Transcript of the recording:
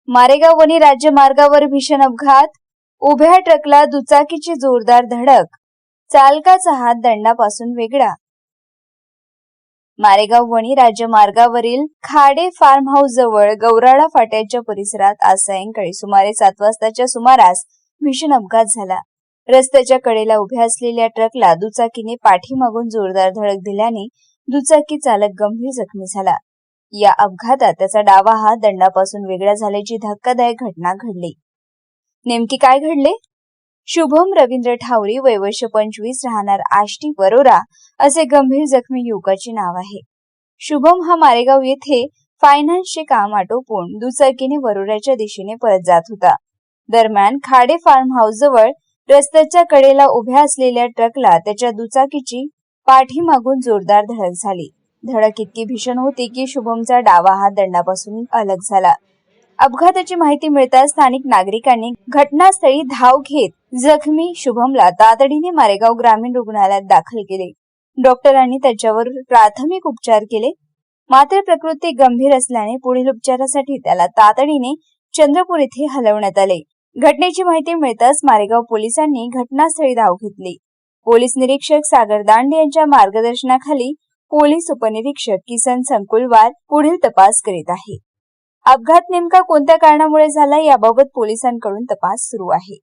मारेगाव वणी राज्य मार्गावर भीषण अपघात, उभ्या ट्रकला दुचाकीची जोरदार धडक, चालकाचा हात दंडापासून वेगळा. मारेगाव वणी राज्य मार्गावरील खाडे फार्म हाऊस जवळ गौराळा फाट्याच्या परिसरात आज सायंकाळी सुमारे 7 वाजताच्या सुमारास भीषण अपघात झाला. रस्त्याच्या कडेला उभ्या असलेल्या ट्रकला दुचाकीने पाठीमागून जोरदार धडक दिल्याने दुचाकी चालक गंभीर जखमी झाला. या अपघातात त्याचा डावा हात दंडापासून वेगळा झाल्याची धक्कादायक घटना घडली. नेमकी काय घडले? शुभम रवींद्र ठावरी, वय वर्ष 25, राहणार आष्टी वरोरा, असे गंभीर जखमी युवकाचे नाव आहे. शुभम हा मारेगाव येथे फायनान्सचे काम आटोपून दुचाकीने वरोऱ्याच्या दिशेने परत जात होता. दरम्यान खाडे फार्म हाऊस जवळ रस्त्याच्या कडेला उभ्या असलेल्या ट्रकला त्याच्या दुचाकीची पाठीमागून जोरदार धडक झाली. धडक इतकी भीषण होती की शुभमचा डावा हात दंडापासून अलग झाला. अपघाताची माहिती मिळताच स्थानिक नागरिकांनी घटनास्थळी धाव घेत जखमी शुभमला तातडीने मारेगाव ग्रामीण रुग्णालयात दाखल केले. डॉक्टरांनी त्याच्यावर प्राथमिक उपचार केले, मात्र प्रकृती गंभीर असल्याने पुढील उपचारासाठी त्याला तातडीने चंद्रपूर येथे हलवण्यात आले. घटनेची माहिती मिळताच मारेगाव पोलिसांनी घटनास्थळी धाव घेतली. पोलीस निरीक्षक सागर दांडे यांच्या मार्गदर्शनाखाली पोलीस उपनिरीक्षक किसन संकुलवार पुढील तपास करीत आहे. अपघात नेमका कोणत्या कारणामुळे झाला याबाबत पोलिसांकडून तपास सुरू आहे.